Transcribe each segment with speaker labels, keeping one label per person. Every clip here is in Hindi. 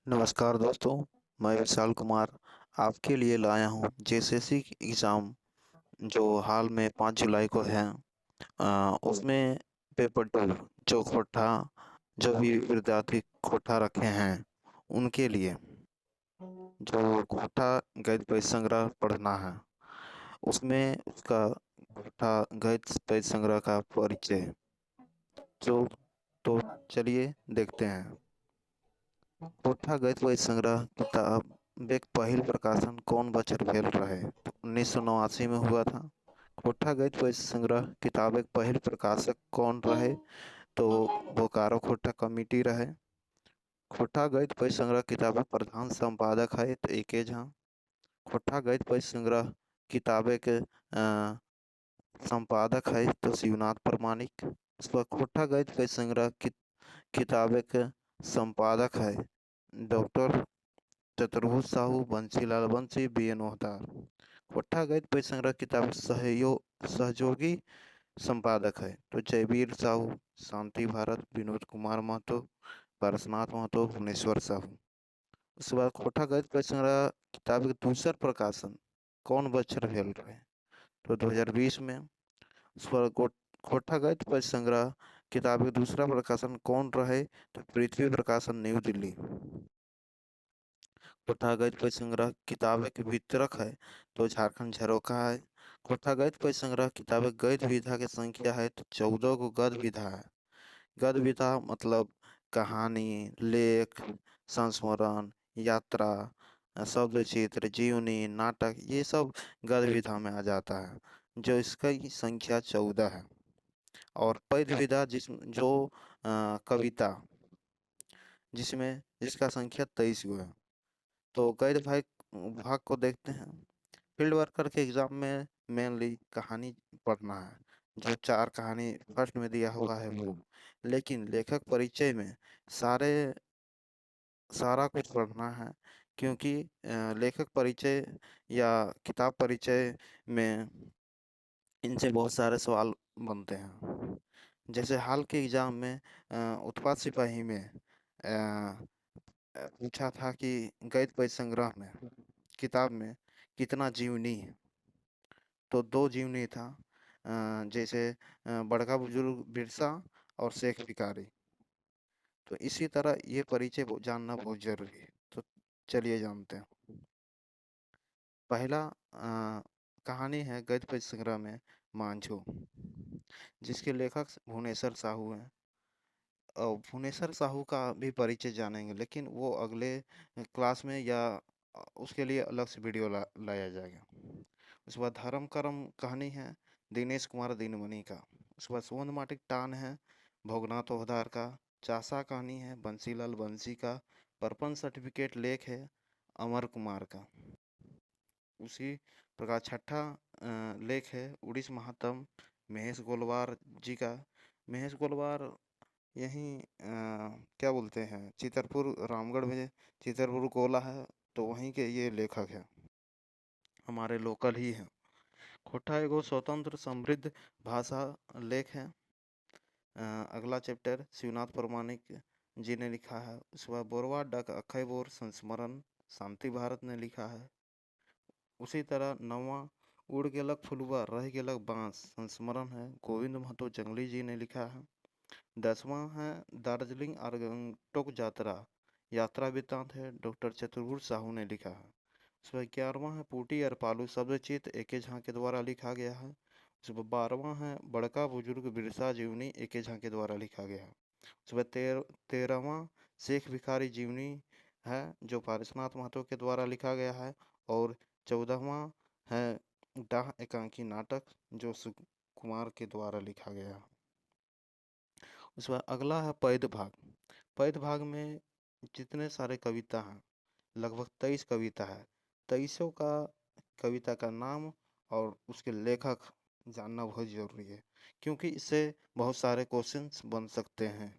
Speaker 1: नमस्कार दोस्तों, मैं विशाल कुमार आपके लिए लाया हूँ जेएसएससी एग्ज़ाम जो हाल में 5 जुलाई को है। उसमें पेपर 2 जो कोठा जो भी विद्यार्थी कोठा रखे हैं उनके लिए जो कोठा गद्य पद्य संग्रह पढ़ना है उसमें उसका कोठा गद्य पद्य संग्रह का परिचय जो तो चलिए देखते हैं। कोठा गद्य पद्य संग्रह किताब एक पहिल प्रकाशन कौन बछर भेल रहे? 1989 में हुआ था। कोठा गद्य पद्य संग्रह किताब एक पहिल प्रकाशक कौन रहे? तो बोकारो खोटा कमेटी रहे। कोठा गद्य पद्य संग्रह किताब के प्रधान संपादक है तो एके झा। कोठा गद्य पद्य संग्रह किताब के संपादक है तो शिवनाथ प्रमाणिक। उस पर कोठा गद्य पद्य संग्रह किताब के संपादक है डॉक्टर चतुर्भुज साहू, बंसीलाल बंसी, बी.एन. ओहतार। कोठा गद्य पद्य संग्रह किताब सहयोगी संपादक है तो जयवीर साहू, शांति भारत, विनोद कुमार महतो, पारसनाथ महतो, भुवनेश्वर साहू। उसके बाद कोठा गद्य पद्य संग्रह किताब के दूसर प्रकाशन कौन बछर भेल रहे? तो 2020 में। उस पर कोठा गद्य पद्य संग्रह किताब के दूसरा प्रकाशन कौन रहे? तो पृथ्वी प्रकाशन, न्यू दिल्ली। कोठा गद्य पद्य संग्रह किताब के वितरक है तो झारखंड झरोखा है। कोठा गद्य पद्य संग्रह किताब गद्य विधा की संख्या है तो 14 गो गद्य विधा है। गद्य विधा मतलब कहानी, लेख, संस्मरण, यात्रा, शब्द चित्र, जीवनी, नाटक, ये सब गद्य विधा में आ जाता है जो इसका की संख्या 14 है। और पद्य विधा जो कविता जिसमें जिसका संख्या 23 गो है। तो गद्य भाग को देखते हैं। फील्ड वर्कर के एग्जाम में मेनली कहानी पढ़ना है जो 4 कहानी फर्स्ट में दिया हुआ है वो। लेकिन लेखक परिचय में सारे सारा कुछ पढ़ना है क्योंकि लेखक परिचय या किताब परिचय में इनसे बहुत सारे सवाल बनते हैं। जैसे हाल के एग्जाम में उत्पाद सिपाही में पूछा था कि गद्य पद्य संग्रह में किताब में कितना जीवनी है? तो 2 जीवनी था। जैसे बड़का बुजुर्ग बिरसा और शेख भिखारी। तो इसी तरह ये परिचय जानना बहुत जरूरी है। तो चलिए जानते हैं। पहला कहानी है गद्य पद्य संग्रह में मांझू, जिसके लेखक भुवनेश्वर साहू हैं। और भुवनेश्वर साहू का भी परिचय जानेंगे लेकिन वो अगले क्लास में या उसके लिए अलग से वीडियो लाया जाएगा। उसके बाद धर्म कर्म कहानी है दिनेश कुमार दिनमणि का। उसके बाद सुवर्ण माटिक टान है भोगनाथ ओहदार का। चासा कहानी है बंसीलाल बंसी का। परपन सर्टिफिकेट लेख है अमर कुमार का। उसी प्रकार छठा लेख है उड़ीस महात्म महेश गोलवार जी का। महेश गोलवार यहीं क्या बोलते हैं चितरपुर रामगढ़ में चितरपुर कोला है तो वहीं के ये लेखक हैं, हमारे लोकल ही हैं। खोटा एगो स्वतंत्र समृद्ध भाषा लेख है। अगला चैप्टर शिवनाथ प्रमाणिक जी ने लिखा है। उसके बाद बोरवा डक अखय बोर संस्मरण शांति भारत ने लिखा है। उसी तरह नौवां उड़ गेलक फुलवा रह गेलक बांस संस्मरण है गोविंद महतो जंगली जी ने लिखा है। 10वां है दार्जिलिंग और गंगटोक यात्रा यात्रा वृत्तांत है डॉक्टर चतुर्भुज साहू ने लिखा है। उसमें 11वां है पूटी और पालू शब्दचित एके झा के द्वारा लिखा गया है। उसमें 12वां है बड़का बुजुर्ग बिरसा जीवनी एके झा के द्वारा लिखा गया है। उसमें 13वां शेख भिखारी जीवनी है जो पारसनाथ महतो के द्वारा लिखा गया है। और 14वां है डाह एकांकी नाटक जो सुकुमार के द्वारा लिखा गया है। उसके बाद अगला है पद्य भाग। पद्य भाग में जितने सारे कविता हैं लगभग 23 कविता है। 23 का कविता का नाम और उसके लेखक जानना बहुत जरूरी है क्योंकि इससे बहुत सारे क्वेश्चंस बन सकते हैं।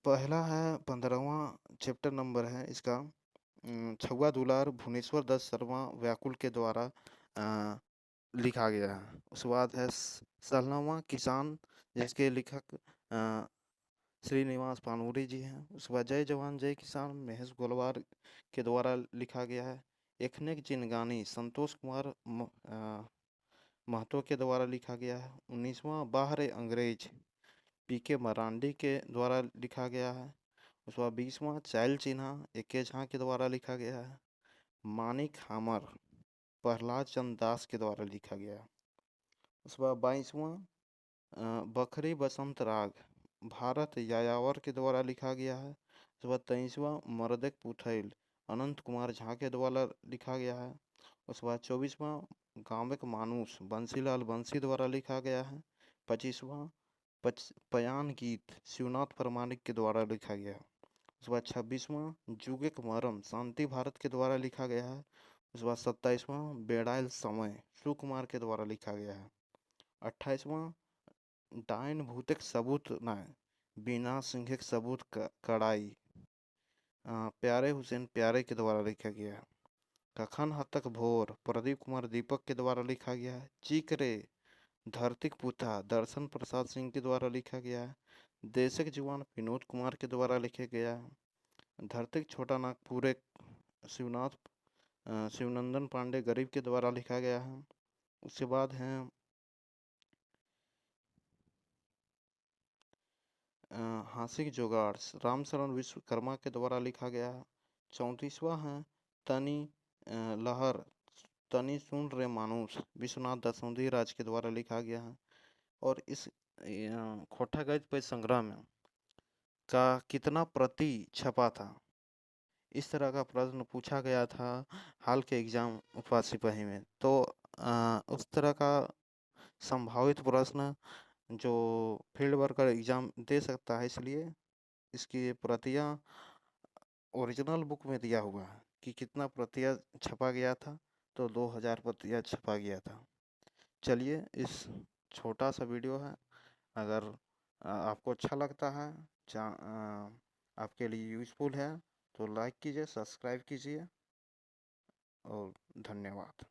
Speaker 1: पहला है 15वां चैप्टर नंबर है इसका छुआ दुलार भुवनेश्वर दत्त शर्मा व्याकुल के द्वारा लिखा गया है। उसके बाद है 16वां किसान जिसके लेखक श्रीनिवास पानूरी जी हैं। उसके बाद जय जवान जय किसान महेश गोलवार के द्वारा लिखा गया है। एखनेक जिनगानी संतोष कुमार महतो के द्वारा लिखा गया है। 19वां बाहर अंग्रेज पी के मरांडी के द्वारा लिखा गया है। उसके बाद 20वां चैल चिन्हा एके झा के द्वारा लिखा गया है। मानिक हामर प्रहलाद चंद्र दास के द्वारा लिखा गया है। उसके बाद 22वां बखरी बसंत राग भारत यायावर के द्वारा लिखा गया है। उसके बाद 23वां मर्दक पुथैल अनंत कुमार झा के द्वारा लिखा गया है। उसके बाद 24वां गांवक मानुष बंसीलाल बंसी द्वारा लिखा गया है। 25वां पयान गीत शिवनाथ प्रमाणिक के द्वारा लिखा गया है। उसके बाद 26वां जुगेक मरम शांति भारत के द्वारा लिखा गया है। उसके बाद 27वां बेड़ाइल समय सुकुमार के द्वारा लिखा गया है। 28वां डायन भूतिक सबूत नाय बीना सिंह सबूत कड़ाई प्यारे हुसैन प्यारे के द्वारा लिखा गया है। कखन हतक भोर प्रदीप कुमार दीपक के द्वारा लिखा गया है। चीकरे धरतिक पुथा दर्शन प्रसाद सिंह के द्वारा लिखा गया है। देशक जवान विनोद कुमार के द्वारा लिखा गया है। धरतिक छोटा नागपुरे शिवनाथ शिवनंदन पांडे गरीब के द्वारा लिखा गया है। उसके बाद हैं हासिक जोगाड़ रामशरण विश्वकर्मा के द्वारा लिखा गया है। 34वां है तनी लहर तनी सुन रे मानुष विश्वनाथ दसौंधी राज के द्वारा लिखा गया है। और इस खोटा गद्य पद्य संग्रह में का कितना प्रति छपा था, इस तरह का प्रश्न पूछा गया था हाल के एग्जाम उत्पाद सिपाही में। तो उस तरह का संभावित प्रश्न जो फील्ड वर्कर एग्जाम दे सकता है, इसलिए इसकी प्रतियां ओरिजिनल बुक में दिया हुआ है कि कितना प्रतियां छपा गया था। तो 2000 प्रतियां छपा गया था। चलिए, इस छोटा सा वीडियो है, अगर आपको अच्छा लगता है, आपके लिए यूज़फुल है, तो लाइक कीजिए, सब्सक्राइब कीजिए और धन्यवाद।